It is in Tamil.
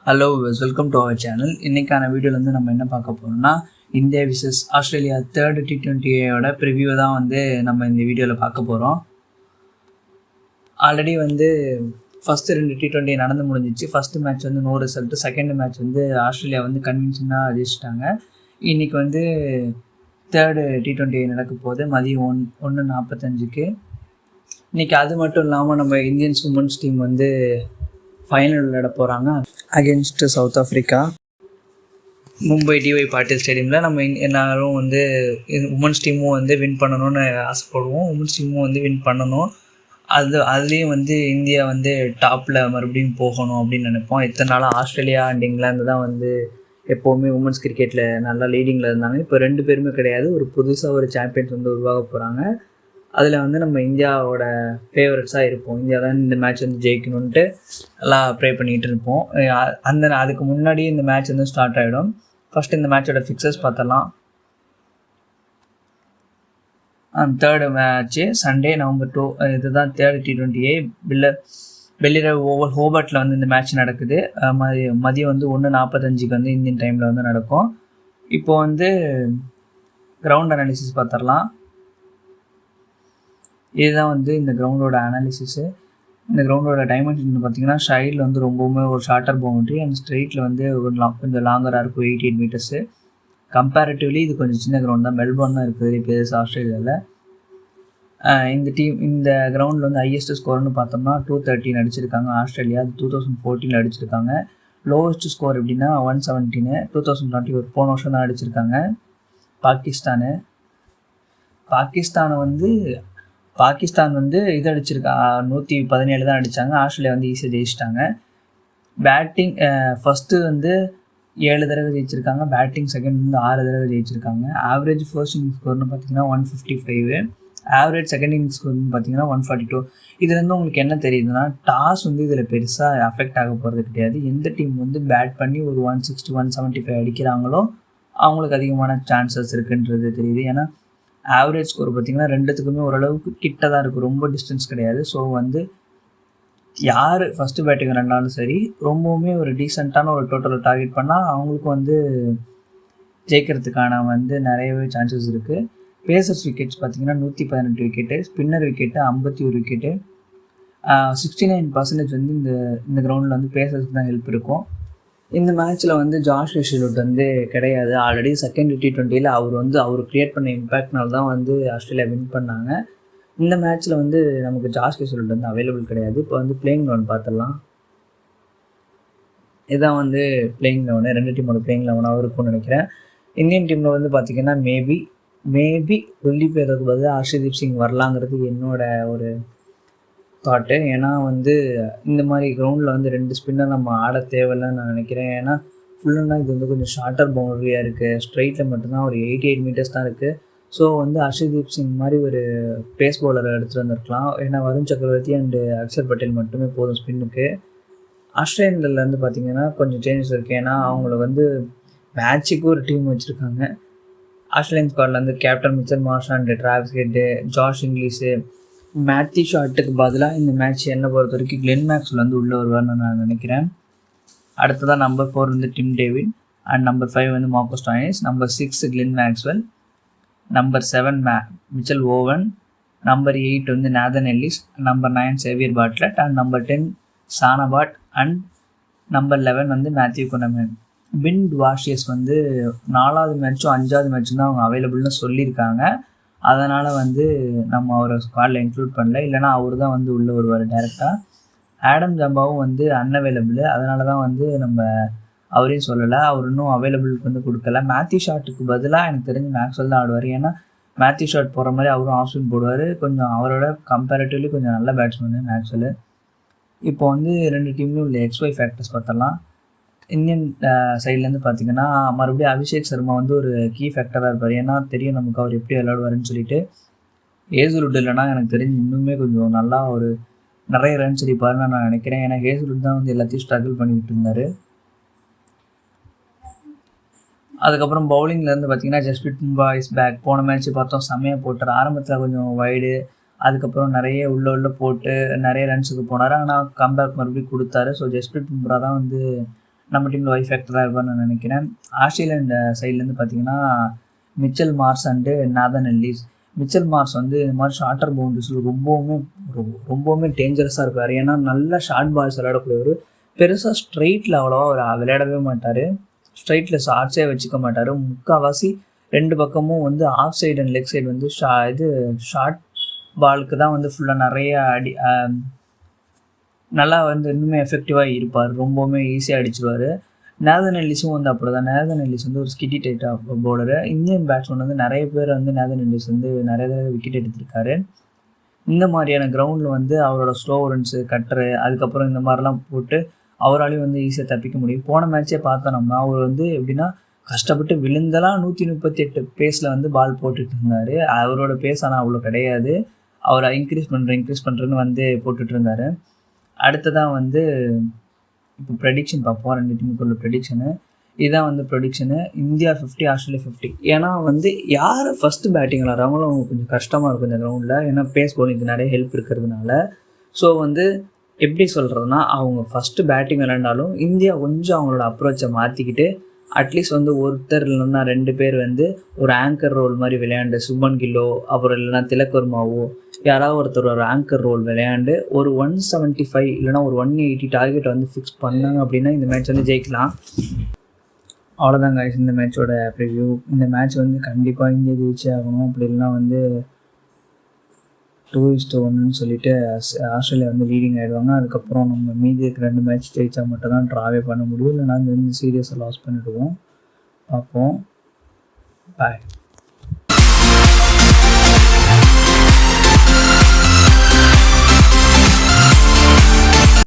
Hello welcome to our channel. இன்றைக்கான வீடியோவில் வந்து நம்ம என்ன பார்க்க போகிறோம்னா, இந்தியா விசஸ் ஆஸ்திரேலியா தேர்ட் T20யோட ப்ரிவியூ தான் வந்து நம்ம இந்த வீடியோவில் பார்க்க போகிறோம். ஆல்ரெடி வந்து ஃபஸ்ட்டு 2 T20 நடந்து முடிஞ்சிச்சு. ஃபஸ்ட்டு மேட்ச் வந்து நோ ரிசல்ட், செகண்ட் மேட்ச் வந்து ஆஸ்திரேலியா வந்து கன்வின்சிங்காக ஜெயிச்சிட்டாங்க. இன்றைக்கி வந்து தேர்டு T20 நடக்க போகுது மதியம் 1:45. இன்றைக்கி அது மட்டும் இல்லாமல் நம்ம இந்தியன்ஸ் உமன்ஸ் டீம் வந்து ஃபைனல் விளையாட போகிறாங்க against south Africa, Mumbai DY Patil ஸ்டேடியமில். நம்ம எல்லோரும் வந்து உமன்ஸ் டீமும் வந்து வின் பண்ணணும்னு ஆசைப்படுவோம். உமன்ஸ் டீமும் வந்து வின் பண்ணணும். அதுலேயும் வந்து இந்தியா வந்து டாப்பில் மறுபடியும் போகணும் அப்படின்னு நினைப்போம். இத்தனை நாளாக ஆஸ்திரேலியா அண்ட் இங்கிலாந்து தான் வந்து எப்போவுமே உமன்ஸ் கிரிக்கெட்டில் நல்லா லீடிங்கில் இருந்தாங்க. இப்போ 2 பேருமே கிடையாது. ஒரு புதுசாக ஒரு சாம்பியன்ஸ் வந்து உருவாக போகிறாங்க. அதில் வந்து நம்ம இந்தியாவோட ஃபேவரட்ஸாக இருப்போம். இந்தியா தான் இந்த மேட்ச் வந்து ஜெயிக்கணுன்ட்டு எல்லாம் ப்ரே பண்ணிகிட்டு இருப்போம். அதுக்கு முன்னாடி இந்த மேட்ச் வந்து ஸ்டார்ட் ஆகிடும். ஃபஸ்ட்டு இந்த மேட்சோட ஃபிக்சர்ஸ் பார்த்தலாம். Third match Sunday November 2. இதுதான் தேர்டு T20. பெல்லிரவு ஓவர் ஹோபர்ட்டில் வந்து இந்த மேட்ச் நடக்குது. மதியம் வந்து 1:45 வந்து இந்தியன் டைமில் வந்து நடக்கும். இப்போ வந்து கிரவுண்ட் அனாலிசிஸ் பார்த்துடலாம். இதுதான் வந்து இந்த கிரவுண்டோட அனாலிசிஸு. இந்த கிரவுண்டோட டைமென்ஷன் பார்த்திங்கன்னா, சைடில் வந்து ரொம்பவுமே ஒரு ஷார்ட்டர் பவுண்ட்ரி அண்ட் ஸ்ட்ரெயிட்டில் வந்து கொஞ்சம் லாங்கராக இருக்கும், 88 மீட்டர்ஸு. கம்பேரிட்டிவ்லி இது கொஞ்சம் சின்ன கிரவுண்ட் தான். மெல்போர்ன் தான் இருக்குது பெருசு ஆஸ்திரேலியாவில். இந்த கிரவுண்டில் வந்து ஹையஸ்ட் ஸ்கோர்னு பார்த்தோம்னா 213 அடிச்சிருக்காங்க ஆஸ்திரேலியா. 2014 அடிச்சிருக்காங்க. லோவஸ்ட் ஸ்கோர் எப்படின்னா 117. 2021 போன வருஷம் தான் அடிச்சிருக்காங்க. பாகிஸ்தான் வந்து இது அடிச்சிருக்கா 117 தான் அடித்தாங்க. ஆஸ்திரேலியா வந்து ஈஸியாக ஜெயிச்சிட்டாங்க. பேட்டிங் ஃபஸ்ட்டு வந்து 7 தடவை ஜெயிச்சிருக்காங்க. பேட்டிங் செகண்ட் வந்து 6 தடவை ஜெயிச்சிருக்காங்க. ஆவரேஜ் ஃபர்ஸ்ட் இன்னிங்ஸ் ஸ்கோர்னு பார்த்தீங்கன்னா 155. ஆவரேஜ் செகண்ட் இன்னிங்ஸ் ஸ்கோர்னு பார்த்தீங்கன்னா 142. இதுலேருந்து உங்களுக்கு என்ன தெரியுதுன்னா, டாஸ் வந்து இதில் பெருசாக அஃபெக்ட் ஆக போகிறது கிடையாது. எந்த டீம் வந்து பேட் பண்ணி ஒரு 160 175 அடிக்கிறாங்களோ அவங்களுக்கு அதிகமான சான்சஸ் இருக்குன்றது தெரியுது. ஏன்னா ஆவரேஜ் ஸ்கோர் பார்த்திங்கன்னா ரெண்டுத்துக்குமே ஓரளவுக்கு கிட்ட தான் இருக்குது, ரொம்ப டிஸ்டன்ஸ் கிடையாது. ஸோ வந்து யார் ஃபஸ்ட்டு பேட்டிங் ரெண்டாலும் சரி, ரொம்பவுமே ஒரு டீசெண்டான ஒரு டோட்டலை டார்கெட் பண்ணால் அவங்களுக்கு வந்து ஜெயிக்கிறதுக்கான வந்து நிறையவே சான்சஸ் இருக்குது. பேசர்ஸ் விக்கெட்ஸ் பார்த்திங்கன்னா 118 விக்கெட்டு, ஸ்பின்னர் விக்கெட்டு 51 விக்கெட்டு. 69% வந்து இந்த கிரவுண்டில் வந்து பேசர்ஸ்க்கு தான் ஹெல்ப் இருக்கும். இந்த மேட்ச்சில் வந்து ஜாஷ் ஹேசல்வுட் வந்து கிடையாது. ஆல்ரெடி செகண்ட் T20யில் அவர் க்ரியேட் பண்ண இம்பேக்ட்னால தான் வந்து ஆஸ்திரேலியா வின் பண்ணாங்க. இந்த மேட்ச்சில் வந்து நமக்கு ஜாஷ் ஹேசல்வுட் வந்து அவைலபிள் கிடையாது. இப்போ வந்து பிளேயிங் 11 பார்த்துடலாம். இதுதான் வந்து பிளேயிங் 11. 2 டீமோட பிளேயிங் 11 இருக்கும்னு நினைக்கிறேன். இந்தியன் டீமில் வந்து பார்த்திங்கன்னா மேபி குல்தீப் யாதவுக்கு பதிலாக ஹர்ஷதீப் சிங் வரலாங்கிறது என்னோட ஒரு தாட்டு. ஏன்னா வந்து இந்த மாதிரி கிரவுண்டில் வந்து 2 ஸ்பின்னர் நம்ம ஆட தேவையில்லைன்னு நான் நினைக்கிறேன். ஏன்னா ஃபுல்லுன்னா இது வந்து கொஞ்சம் ஷார்ட்டர் பவுண்டரியாக இருக்குது. ஸ்ட்ரைட்டில் மட்டும்தான் ஒரு 88 மீட்டர்ஸ் தான் இருக்குது. ஸோ வந்து ஹர்ஷதீப் சிங் மாதிரி ஒரு பேஸ் பவுலரை எடுத்துகிட்டு வந்திருக்கலாம். ஏன்னா வருண் சக்கரவர்த்தி அண்டு அக்ஷர் பட்டேல் மட்டுமே போதும் ஸ்பின்னுக்கு. ஆஸ்திரேலியாவிலேருந்து பார்த்திங்கன்னா கொஞ்சம் சேஞ்சஸ் இருக்குது. ஏன்னா அவங்கள வந்து மேட்சுக்கு ஒரு டீம் வச்சுருக்காங்க. ஆஸ்திரேலியன் ஸ்குவாடில் வந்து captain Mitchell Marsh and Travis Head, Josh English, Matthew ஷாட்டுக்கு பதிலாக இந்த மேட்ச் என்னை பொறுத்த வரைக்கும் கிளென் மேக்ஸ்வெல் வந்து உள்ளே வருவார்னு நான் நினைக்கிறேன். அடுத்ததான் நம்பர் 4 வந்து டிம் டேவிட் அண்ட் நம்பர் 5 வந்து Marcus Stoinis, number 6 Glenn Maxwell, number 7 Mitchell Owen, number 8 வந்து Nathan Ellis, number 9 Xavier Bartlett and number 10 Sean Abbott and number 11 வந்து மேத்யூ குனமன். பின் வாஷியஸ் வந்து 4வது மேட்சும் 5வது மேட்சும் தான் அவங்க அவைலபிள்னு சொல்லியிருக்காங்க. அதனால் வந்து நம்ம அவரை ஸ்குவாடில் இன்க்ளூட் பண்ணல. இல்லைனா அவர் தான் வந்து உள்ளே வருவார் டேரெக்டாக. ஆடம் ஜம்பாவும் வந்து அன்அவைலபிள். அதனால தான் வந்து நம்ம அவரையும் சொல்லலை. அவர் இன்னும் அவைலபிளுக்கு வந்து கொடுக்கல. மேத்யூ ஷாட்டுக்கு பதிலாக எனக்கு தெரிஞ்சு மேக்ஸ்வெல் தான் ஆடுவார். ஏன்னா மேத்யூ ஷாட் போகிற மாதிரி அவரும் ஆஃப் ஸ்பின் போடுவார். கொஞ்சம் அவரோட கம்பேரிட்டிவ்லி கொஞ்சம் நல்ல பேட்ஸ்மேன் மேக்ஸ்வெல். இப்போ வந்து 2 டீம்லையும் உள்ள XY ஃபேக்டர்ஸ் பார்த்தலாம். இந்தியன் சைட்லேருந்து பார்த்திங்கன்னா மறுபடியும் அபிஷேக் சர்மா வந்து ஒரு கீ ஃபேக்டராக இருப்பார். ஏன்னா தெரியும் நமக்கு அவர் எப்படி விளையாடுவாருன்னு சொல்லிட்டு. ஹேசல்வுட் இல்லைனா எனக்கு தெரிஞ்சு இன்னுமே கொஞ்சம் நல்லா ஒரு நிறைய ரன்ஸ் அடிப்பாருன்னு நான் நினைக்கிறேன். ஏன்னா ஹேசல்வுட் தான் வந்து எல்லாத்தையும் ஸ்ட்ரகிள் பண்ணிக்கிட்டு இருந்தார். அதுக்கப்புறம் பவுலிங்லேருந்து பார்த்திங்கன்னா ஜஸ்பிரீத் பும்ரா இஸ் பேக். போன மேட்ச்சு பார்த்தோம், செம்மையாக போட்டார். ஆரம்பத்தில் கொஞ்சம் வைடு, அதுக்கப்புறம் நிறைய உள்ளே போட்டு நிறைய ரன்ஸுக்கு போனார். ஆனால் கம்பேக் மறுபடியும் கொடுத்தாரு. ஸோ ஜஸ்பிரீத் பும்ரா தான் வந்து நம்ம டீமில் ஒய் ஃபேக்டராக இருப்பார்னு நான் நினைக்கிறேன். ஆஸ்திரேலியன் சைட்லேருந்து பார்த்தீங்கன்னா Mitchell Marsh and Nathan Ellis. Mitchell Marsh வந்து இந்த மாதிரி ஷார்ட்டர் பவுண்டரிஸில் ரொம்பவுமே டேஞ்சரஸாக இருப்பார். ஏன்னா நல்ல ஷார்ட் பால்ஸ் விளையாடக்கூடியவர். பெருசாக ஸ்ட்ரைட்டில் அவ்வளோவா அவர் விளையாடவே மாட்டார். ஸ்ட்ரைட்டில் ஷார்ட்ஸே வச்சுக்க மாட்டார். முக்கால்வாசி 2 பக்கமும் வந்து off side and leg side வந்து ஷார்ட் பாலுக்கு தான் வந்து ஃபுல்லாக நிறைய நல்லா வந்து இன்னுமே எஃபெக்டிவாக இருப்பார். ரொம்பவுமே ஈஸியாக அடிச்சிடுவார். நேதன் எல்லிஸும் வந்து அப்படி தான். நேதன் எல்லிஸ் வந்து ஒரு ஸ்கிட்டி டைட் பவுலரு. இந்தியன் பேட்ஸ்மேன் வந்து நிறைய பேர் வந்து நேதன் எல்லிஸ் வந்து நிறைய தடவை விக்கெட் எடுத்திருக்காரு. இந்த மாதிரியான கிரவுண்டில் வந்து அவரோட ஸ்லோ ரன்ஸு கட்டரு அதுக்கப்புறம் இந்த மாதிரிலாம் போட்டு அவராலையும் வந்து ஈஸியாக தப்பிக்க முடியும். போன மேட்சே பார்த்தோம் அவர் வந்து எப்படின்னா கஷ்டப்பட்டு விழுந்தெல்லாம் 138 பேஸில் வந்து பால் போட்டுட்டு இருந்தார். அவரோட பேஸ் ஆனால் அவ்வளோ கிடையாது. அவரை இன்க்ரீஸ் பண்ணுறேன்னு வந்து போட்டுட்டு இருந்தார். அடுத்ததான் வந்து இப்போ ப்ரெடிக்ஷன் பார்ப்போம். 2 டீமுக்குள்ள ப்ரெடிக்ஷனு. இதுதான் வந்து ப்ரெடிக்ஷனு. India 50, Australia 50. ஏன்னா வந்து யார் ஃபஸ்ட்டு பேட்டிங் விளாட்றாங்களோ அவங்க கொஞ்சம் கஷ்டமாக இருக்கும் இந்த கிரவுண்டில். ஏன்னா பேஸ் பவுலிங்க்கு நிறைய ஹெல்ப் இருக்கிறதுனால. ஸோ வந்து எப்படி சொல்கிறதுனா அவங்க ஃபஸ்ட்டு பேட்டிங் விளையாண்டாலும் இந்தியா கொஞ்சம் அவங்களோட அப்ரோச்சை மாற்றிக்கிட்டு அட்லீஸ்ட் வந்து ஒருத்தர் இல்லைன்னா 2 பேர் வந்து ஒரு ஆங்கர் ரோல் மாதிரி விளையாண்டு சுப்மன் கில்லோ அப்புறம் இல்லைனா திலக் வர்மாவோ யாராவது ஒருத்தர் ஒரு ஆங்கர் ரோல் விளையாண்டு ஒரு 175 இல்லைனா ஒரு 180 டார்கெட் வந்து ஃபிக்ஸ் பண்ணாங்க அப்படின்னா இந்த மேட்ச் வந்து ஜெயிக்கலாம். அவ்வளோதான் guys இந்த மேட்சோட ப்ரிவ்யூ. இந்த மேட்ச் வந்து கண்டிப்பாக இந்தியா ஜெயிச்சே ஆகணும். அப்படி இல்லைனா வந்து 2-1 சொல்லிட்டு ஆஸ்திரேலியா வந்து லீடிங் ஆகிடுவாங்க. அதுக்கப்புறம் நம்ம மீதி இருக்கிற 2 மேட்ச் ஜெயிச்சா மட்டும் தான் ட்ராவே பண்ண முடியும். இல்லைனா இந்த சீரியஸை லாஸ் பண்ணிவிடுவோம். பார்ப்போம். பாய்.